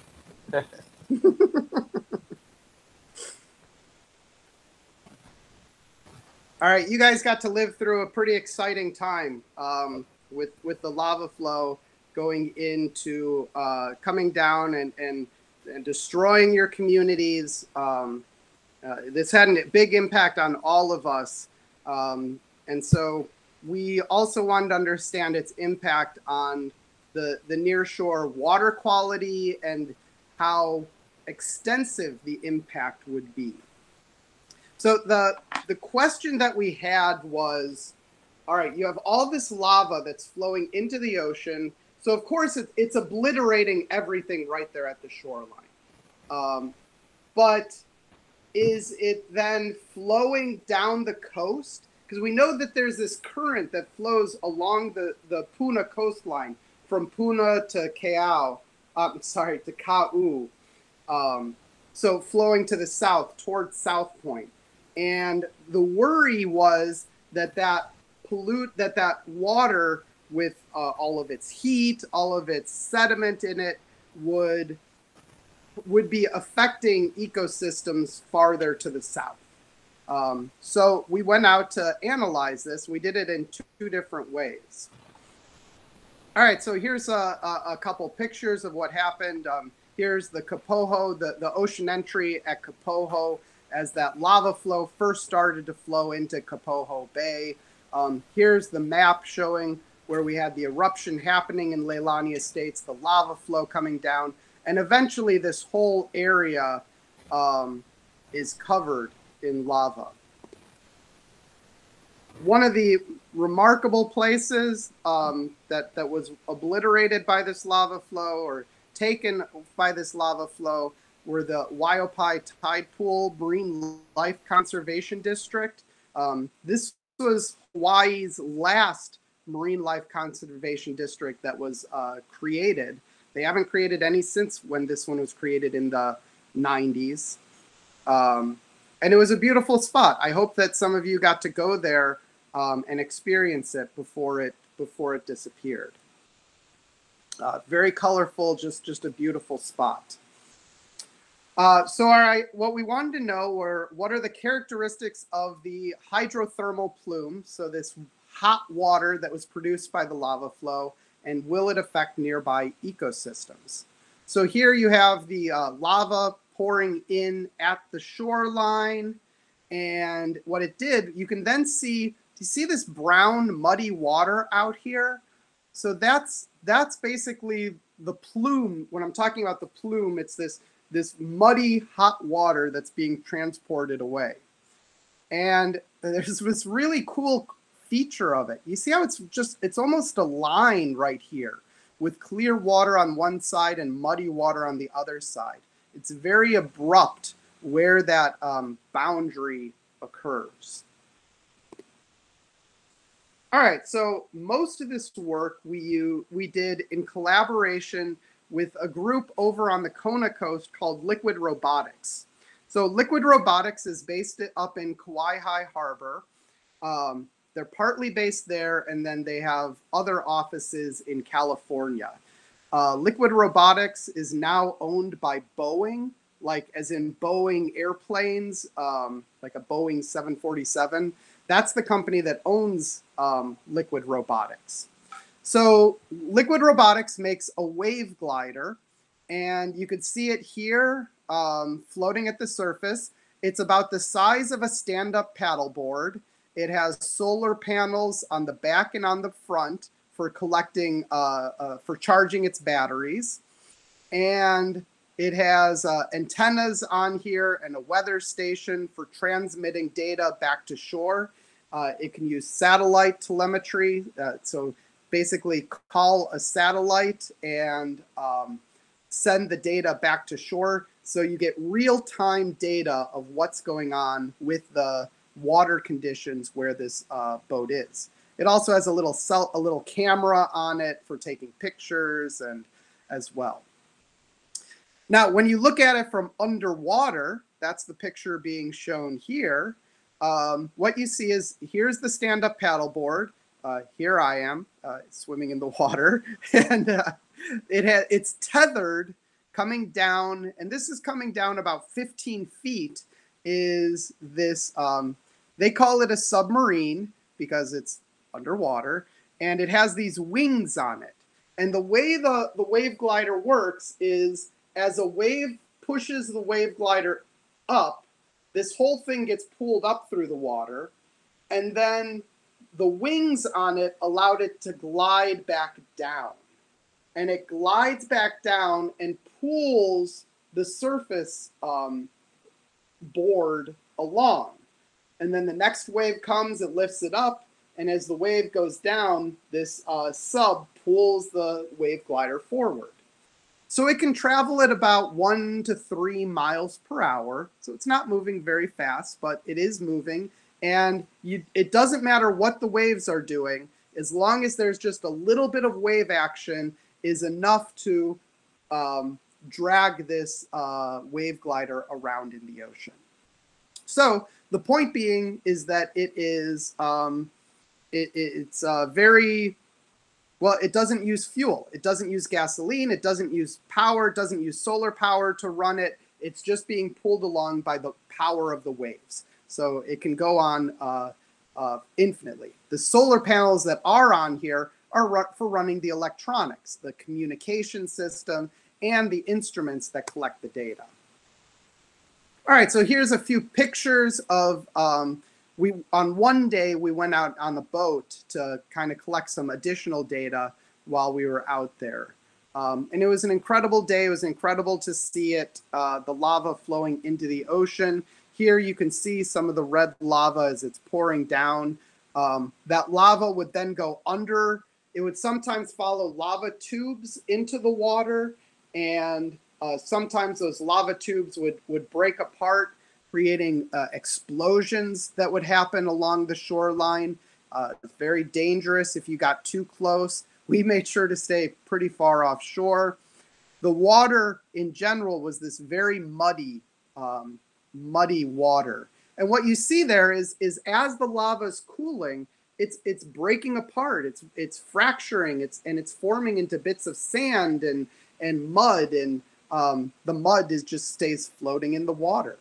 Speaker 1: All right, you guys got to live through a pretty exciting time with the lava flow going into coming down and destroying your communities. This had a big impact on all of us, and so we also wanted to understand its impact on the nearshore water quality and how extensive the impact would be. So the question that we had was, all right, you have all this lava that's flowing into the ocean. So of course it's obliterating everything right there at the shoreline. But is it then flowing down the coast? Because we know that there's this current that flows along the Puna coastline from Puna to Kau. To Kau. So flowing to the south towards South Point. And the worry was that that water with all of its heat, all of its sediment in it would be affecting ecosystems farther to the south. So we went out to analyze this. We did it in 2 different ways. All right, so here's a couple pictures of what happened. Here's the Kapoho, the ocean entry at Kapoho, as that lava flow first started to flow into Kapoho Bay. Here's the map showing where we had the eruption happening in Leilani Estates, the lava flow coming down, and eventually this whole area is covered in lava. One of the remarkable places that was obliterated by this lava flow or taken by this lava flow were the Waiapai Tide Pool Marine Life Conservation District. This was Hawaii's last marine life conservation district that was created. They haven't created any since when this one was created in the 90s. And it was a beautiful spot. I hope that some of you got to go there and experience it before it disappeared. Very colorful, just a beautiful spot. So all right, what we wanted to know were what are the characteristics of the hydrothermal plume, so this hot water that was produced by the lava flow, and will it affect nearby ecosystems? So here you have the lava pouring in at the shoreline, and what it did, you can then see, do you see this brown muddy water out here? So that's basically the plume. When I'm talking about the plume, it's this muddy hot water that's being transported away. And there's this really cool feature of it. You see how it's almost a line right here with clear water on one side and muddy water on the other side. It's very abrupt where that boundary occurs. All right, so most of this work we did in collaboration with a group over on the Kona coast called Liquid Robotics. So Liquid Robotics is based up in Kauai Harbor. They're partly based there, and then they have other offices in California. Liquid Robotics is now owned by Boeing, like as in Boeing airplanes, like a Boeing 747. That's the company that owns Liquid Robotics. So Liquid Robotics makes a wave glider, and you could see it here floating at the surface. It's about the size of a stand-up paddleboard. It has solar panels on the back and on the front for collecting, for charging its batteries. And it has antennas on here and a weather station for transmitting data back to shore. It can use satellite telemetry. So basically call a satellite and send the data back to shore. So you get real-time data of what's going on with the water conditions where this boat is. It also has a little camera on it for taking pictures and as well. Now, when you look at it from underwater, that's the picture being shown here. What you see is here's the stand-up paddleboard. Here I am swimming in the water, and it's tethered coming down, and this is coming down about 15 feet. Is this? They call it a submarine because it's underwater, and it has these wings on it. And the way the wave glider works is as a wave pushes the wave glider up, this whole thing gets pulled up through the water, and then the wings on it allowed it to glide back down. And it glides back down and pulls the surface board along. And then the next wave comes, it lifts it up, and as the wave goes down, this sub pulls the wave glider forward. So it can travel at about 1 to 3 miles per hour. So it's not moving very fast, but it is moving. And it doesn't matter what the waves are doing, as long as there's just a little bit of wave action is enough to drag this wave glider around in the ocean. So the point being is that it is it's very well. It doesn't use fuel. It doesn't use gasoline. It doesn't use power. It doesn't use solar power to run it. It's just being pulled along by the power of the waves. So it can go on infinitely. The solar panels that are on here are for running the electronics, the communication system, and the instruments that collect the data. All right, so here's a few pictures of, on one day we went out on the boat to kind of collect some additional data while we were out there. And it was an incredible day. It was incredible to see it, the lava flowing into the ocean. Here you can see some of the red lava as it's pouring down. That lava would then go under. It would sometimes follow lava tubes into the water, and sometimes those lava tubes would break apart, creating explosions that would happen along the shoreline. It's very dangerous if you got too close. We made sure to stay pretty far offshore. The water in general was this very muddy water. And what you see there is as the lava is cooling, it's breaking apart, it's fracturing, it's forming into bits of sand and mud, and the mud just stays floating in the water.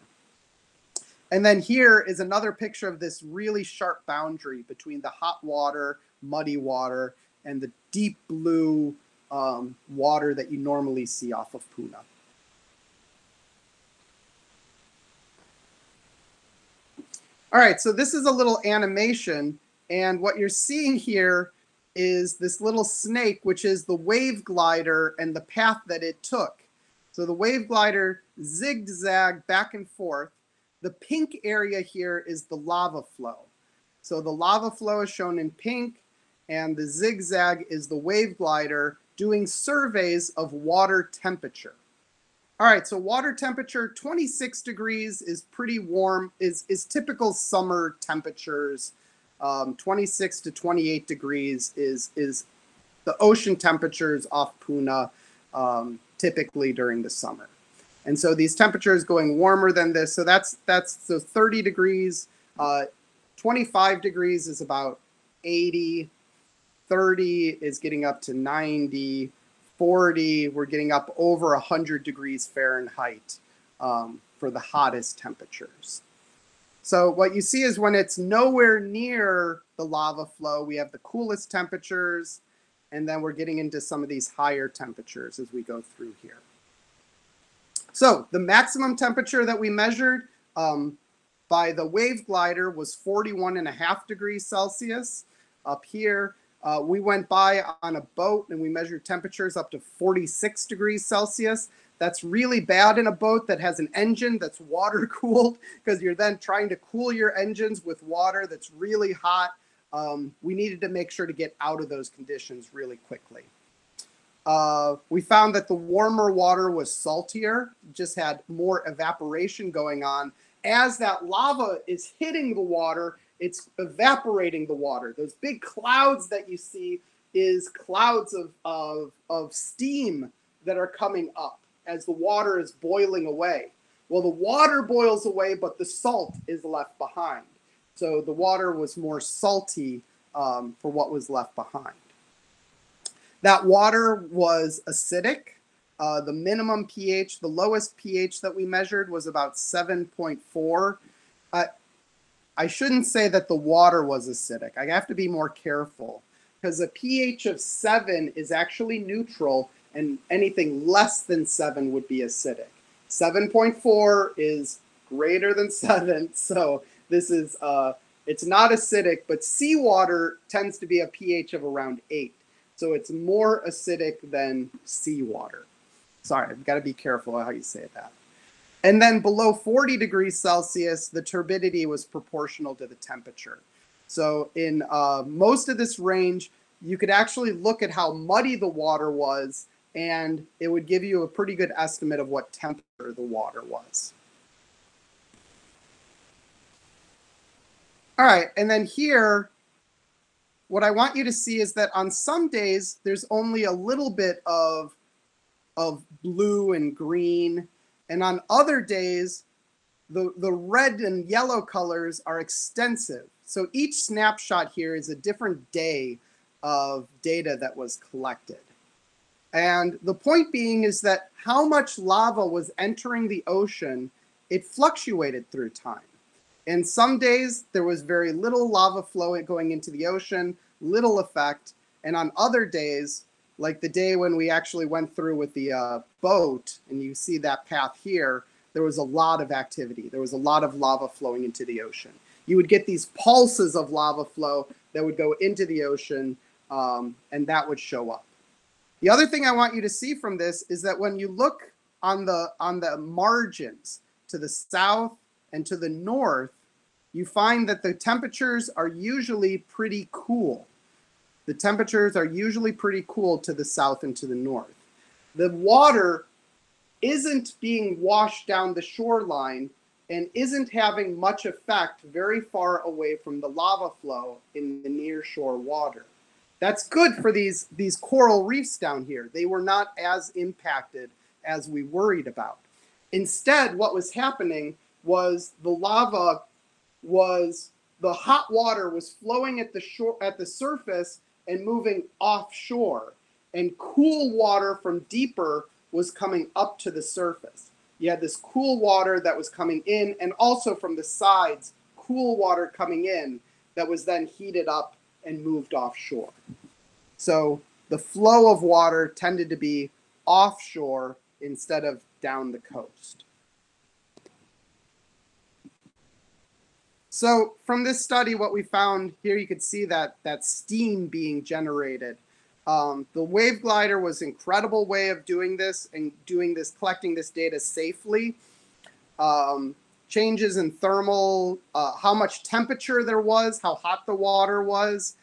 Speaker 1: And then here is another picture of this really sharp boundary between the hot water, muddy water, and the deep blue water that you normally see off of Puna. All right, so this is a little animation, and what you're seeing here is this little snake, which is the wave glider and the path that it took. So the wave glider zigzagged back and forth. The pink area here is the lava flow. So the lava flow is shown in pink, and the zigzag is the wave glider doing surveys of water temperature. All right, so water temperature, 26 degrees is pretty warm, is typical summer temperatures. 26 to 28 degrees is the ocean temperatures off Puna typically during the summer. And so these temperatures going warmer than this, so that's so 30 degrees, 25 degrees is about 80, 30 is getting up to 90, 40, we're getting up over 100 degrees Fahrenheit for the hottest temperatures. So what you see is when it's nowhere near the lava flow, we have the coolest temperatures, and then we're getting into some of these higher temperatures as we go through here. So the maximum temperature that we measured by the wave glider was 41.5 degrees Celsius. Up here, we went by on a boat and we measured temperatures up to 46 degrees Celsius. That's really bad in a boat that has an engine that's water cooled, because you're then trying to cool your engines with water that's really hot. We needed to make sure to get out of those conditions really quickly. We found that the warmer water was saltier, just had more evaporation going on, as that lava is hitting the water, it's evaporating the water. Those big clouds that you see is clouds of steam that are coming up as the water is boiling away. Well, the water boils away, but the salt is left behind. So the water was more salty for what was left behind. That water was acidic. The minimum pH, the lowest pH that we measured was about 7.4. I shouldn't say that the water was acidic. I have to be more careful because a pH of 7 is actually neutral, and anything less than 7 would be acidic. 7.4 is greater than 7, so this is, it's not acidic, but seawater tends to be a pH of around 8. So it's more acidic than seawater. Sorry, I've got to be careful how you say that. And then below 40 degrees Celsius, the turbidity was proportional to the temperature. So in most of this range, you could actually look at how muddy the water was, and it would give you a pretty good estimate of what temperature the water was. All right, and then here, what I want you to see is that on some days, there's only a little bit of blue and green. And on other days, the red and yellow colors are extensive. So each snapshot here is a different day of data that was collected. And the point being is that how much lava was entering the ocean, it fluctuated through time. And some days there was very little lava flow going into the ocean, little effect. And on other days, like the day when we actually went through with the boat, and you see that path here, there was a lot of activity. There was a lot of lava flowing into the ocean. You would get these pulses of lava flow that would go into the ocean, and that would show up. The other thing I want you to see from this is that when you look on the margins to the south and to the north, you find that the temperatures are usually pretty cool. The temperatures are usually pretty cool to the south and to the north. The water isn't being washed down the shoreline and isn't having much effect very far away from the lava flow in the near shore water. That's good for these coral reefs down here. They were not as impacted as we worried about. Instead, what was happening was the hot water was flowing at the surface and moving offshore, and cool water from deeper was coming up to the surface. You had this cool water that was coming in, and also from the sides, cool water coming in that was then heated up and moved offshore. So the flow of water tended to be offshore instead of down the coast. So from this study, what we found here, you could see that steam being generated. The wave glider was an incredible way of doing this and collecting this data safely. Changes in thermal, how much temperature there was, how hot the water was,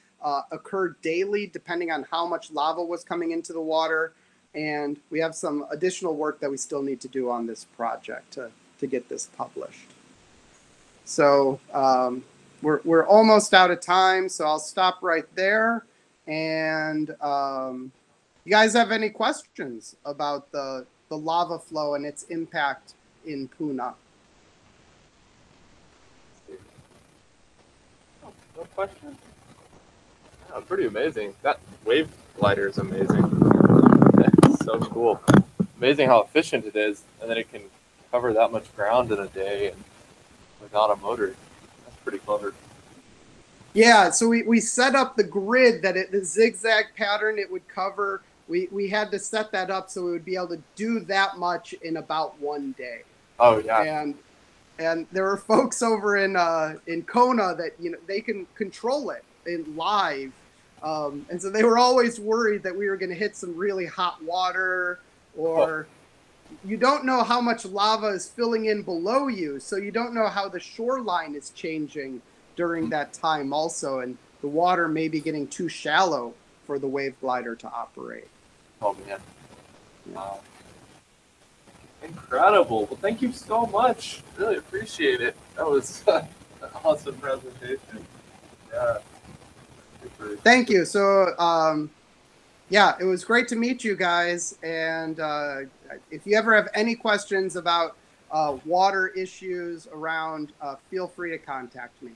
Speaker 1: occurred daily depending on how much lava was coming into the water. And we have some additional work that we still need to do on this project to get this published. So we're almost out of time, so I'll stop right there. And you guys have any questions about the lava flow and its impact in Puna?
Speaker 2: No question. Yeah, pretty amazing. That wave glider is amazing. That's so cool. Amazing how efficient it is, and then it can cover that much ground in a day and without a motor. That's pretty clever.
Speaker 1: Yeah, so we set up the grid that the zigzag pattern it would cover. We had to set that up so we would be able to do that much in about one day.
Speaker 2: Oh yeah.
Speaker 1: And there are folks over in Kona that they can control it in live, and so they were always worried that we were going to hit some really hot water or. Oh. You don't know how much lava is filling in below you, so you don't know how the shoreline is changing during that time also, and the water may be getting too shallow for the wave glider to operate.
Speaker 2: Oh, man.
Speaker 1: Yeah.
Speaker 2: Incredible. Well, thank you so much. Really appreciate it. That was an awesome presentation. Yeah. Super.
Speaker 1: Thank you. So, yeah, it was great to meet you guys. And if you ever have any questions about water issues around, feel free to contact me.